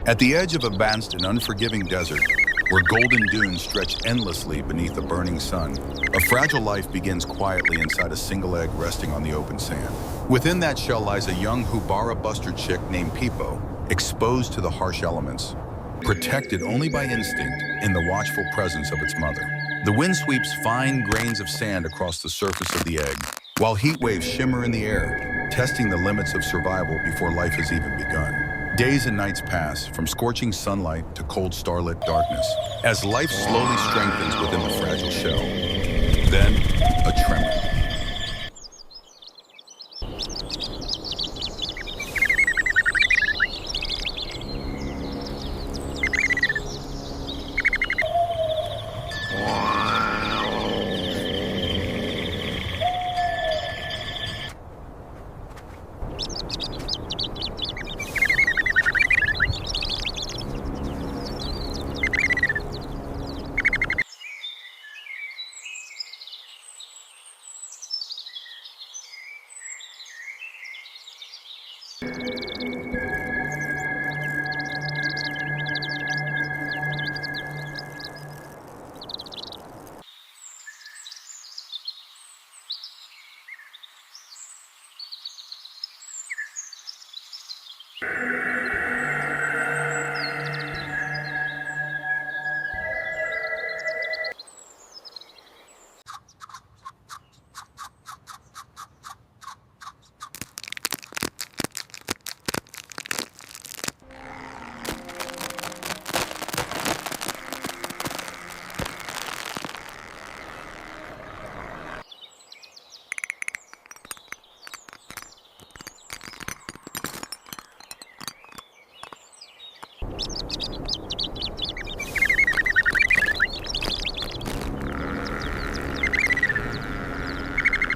At the edge of a vast and unforgiving desert, where golden dunes stretch endlessly beneath a burning sun, a fragile life begins quietly inside a single egg resting on the open sand. Within that shell lies a young Houbara Bustard chick named Peepo, exposed to the harsh elements, protected only by instinct in the watchful presence of its mother. The wind sweeps fine grains of sand across the surface of the egg, while heat waves shimmer in the air, testing the limits of survival before life has even begun. Days and nights pass, from scorching sunlight to cold starlit darkness, as life slowly strengthens within the fragile shell. Then, a tremor.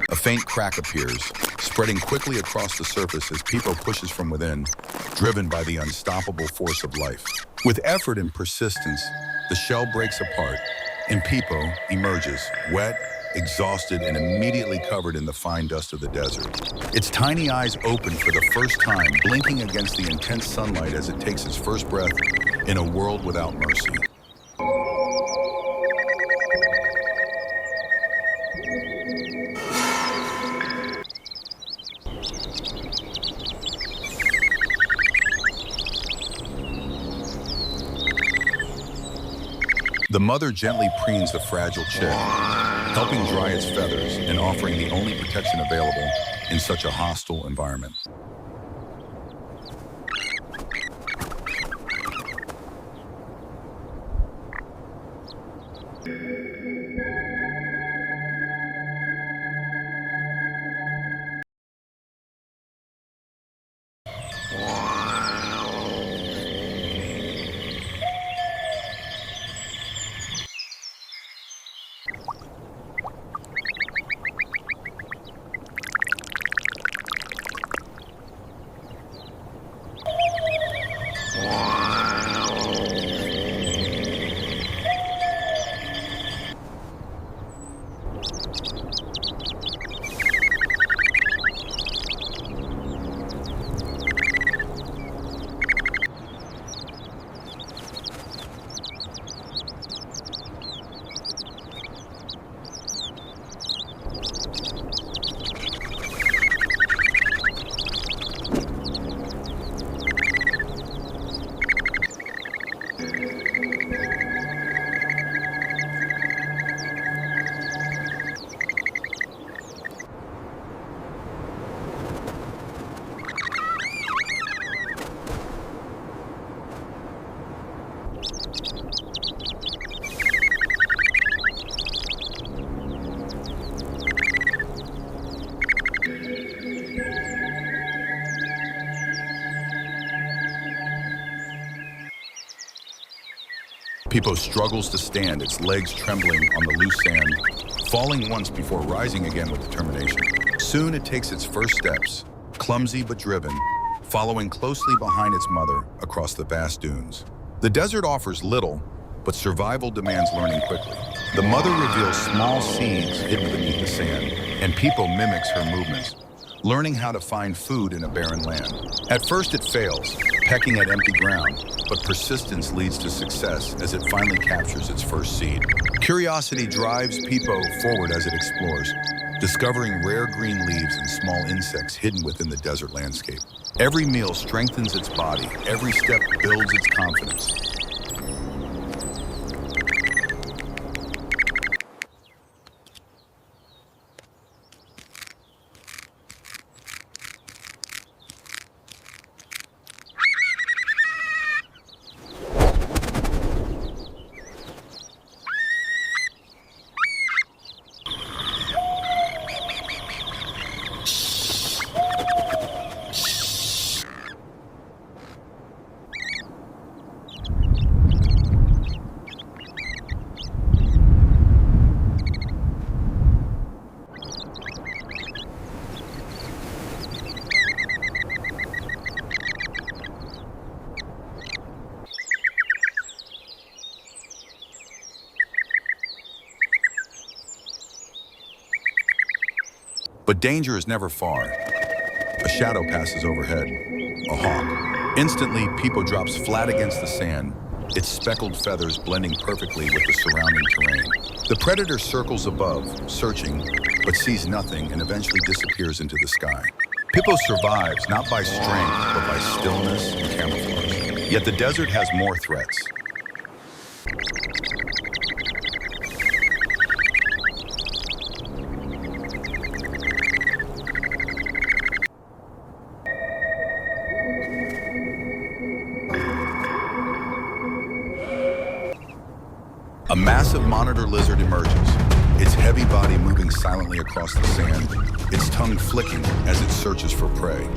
A faint crack appears, spreading quickly across the surface as Peepo pushes from within, driven by the unstoppable force of life. With effort and persistence, the shell breaks apart, and Peepo emerges, wet, exhausted, and immediately covered in the fine dust of the desert. Its tiny eyes open for the first time, blinking against the intense sunlight as it takes its first breath in a world without mercy. The mother gently preens the fragile chick, helping dry its feathers and offering the only protection available in such a hostile environment. Peepo struggles to stand, its legs trembling on the loose sand, falling once before rising again with determination. Soon it takes its first steps, clumsy but driven, following closely behind its mother across the vast dunes. The desert offers little, but survival demands learning quickly. The mother reveals small seeds hidden beneath the sand, and Peepo mimics her movements, learning how to find food in a barren land. At first it fails, pecking at empty ground, but persistence leads to success as it finally captures its first seed. Curiosity drives Peepo forward as it explores, discovering rare green leaves and small insects hidden within the desert landscape. Every meal strengthens its body, every step builds its confidence. But danger is never far. A shadow passes overhead, a hawk. Instantly, Peepo drops flat against the sand, its speckled feathers blending perfectly with the surrounding terrain. The predator circles above, searching, but sees nothing and eventually disappears into the sky. Peepo survives not by strength, but by stillness and camouflage. Yet the desert has more threats. A massive monitor lizard emerges, its heavy body moving silently across the sand, its tongue flicking as it searches for prey.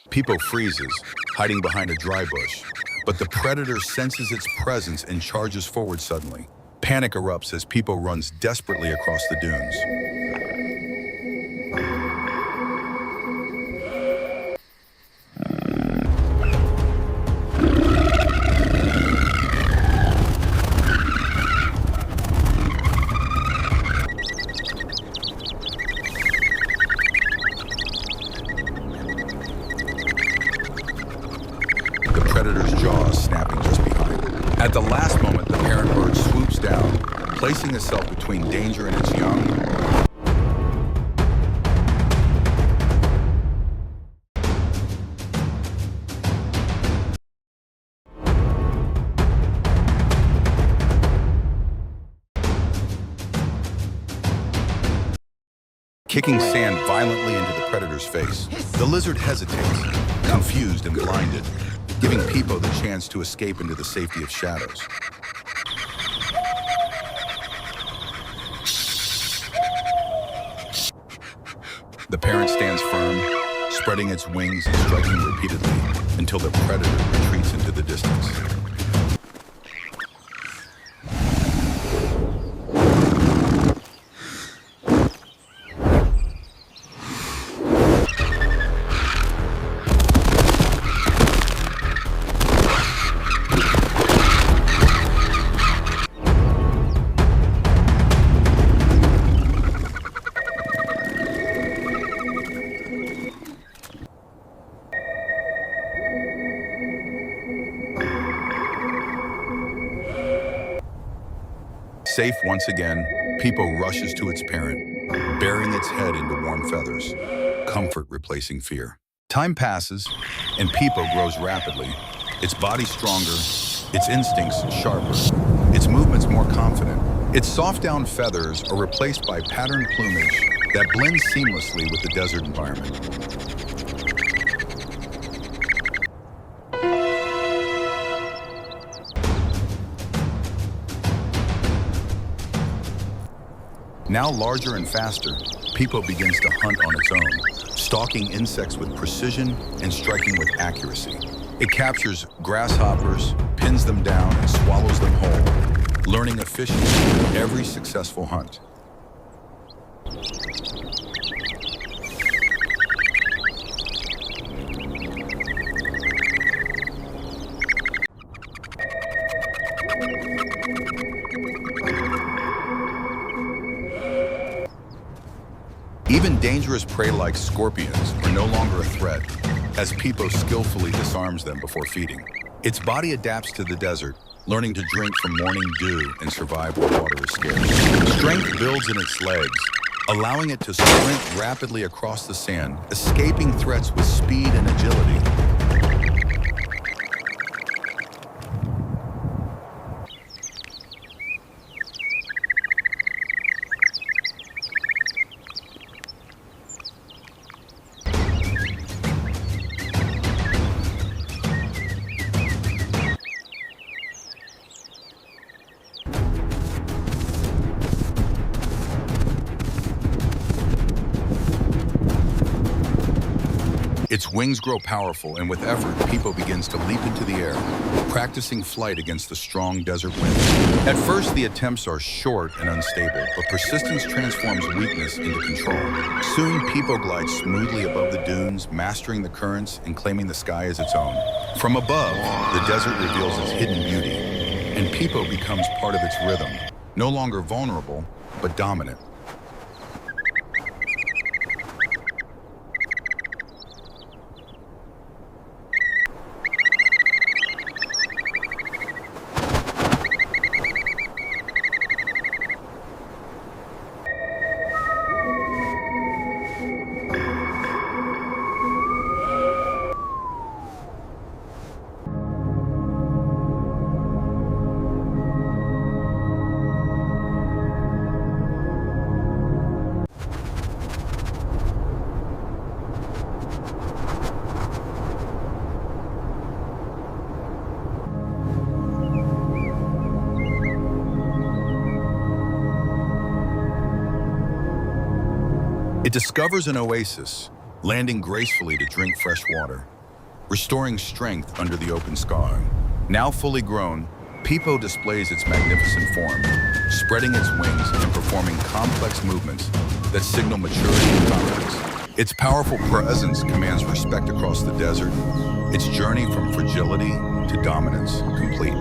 Peepo freezes, hiding behind a dry bush, but the predator senses its presence and charges forward suddenly. Panic erupts as Peepo runs desperately across the dunes. Predator's jaws snapping just behind. At the last moment, the parent bird swoops down, placing itself between danger and its young. Kicking sand violently into the predator's face. The lizard hesitates, confused and blinded, giving Peepo the chance to escape into the safety of shadows. The parent stands firm, spreading its wings and striking repeatedly until the predator retreats into the distance. Safe once again, Peepo rushes to its parent, burying its head into warm feathers, comfort replacing fear. Time passes, and Peepo grows rapidly, its body stronger, its instincts sharper, its movements more confident. Its soft down feathers are replaced by patterned plumage that blends seamlessly with the desert environment. Now larger and faster, Peepo begins to hunt on its own, stalking insects with precision and striking with accuracy. It captures grasshoppers, pins them down, and swallows them whole, learning efficiency with every successful hunt. Even dangerous prey like scorpions are no longer a threat, as Pipo skillfully disarms them before feeding. Its body adapts to the desert, learning to drink from morning dew and survive where water is scarce. Strength builds in its legs, allowing it to sprint rapidly across the sand, escaping threats with speed and agility. Its wings grow powerful, and with effort, Pipo begins to leap into the air, practicing flight against the strong desert winds. At first, the attempts are short and unstable, but persistence transforms weakness into control. Soon, Pipo glides smoothly above the dunes, mastering the currents and claiming the sky as its own. From above, the desert reveals its hidden beauty, and Pipo becomes part of its rhythm, no longer vulnerable, but dominant. It discovers an oasis, landing gracefully to drink fresh water, restoring strength under the open sky. Now fully grown, Pipo displays its magnificent form, spreading its wings and performing complex movements that signal maturity and confidence. Its powerful presence commands respect across the desert, its journey from fragility to dominance complete.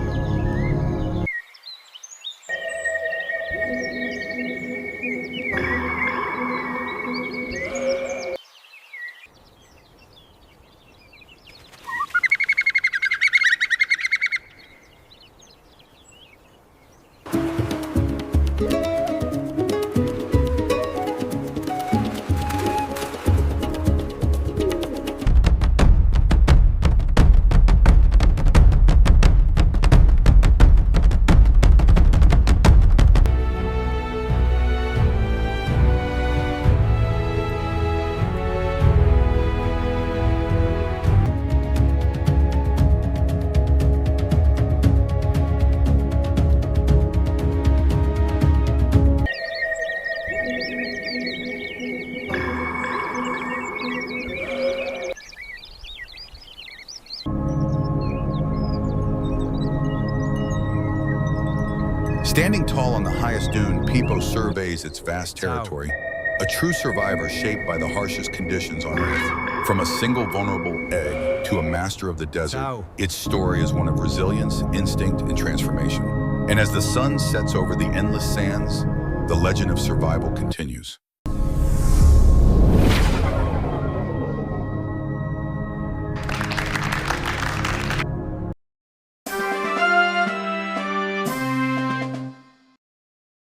Standing tall on the highest dune, Pipo surveys its vast territory, a true survivor shaped by the harshest conditions on Earth. From a single vulnerable egg to a master of the desert, its story is one of resilience, instinct, and transformation. And as the sun sets over the endless sands, the legend of survival continues.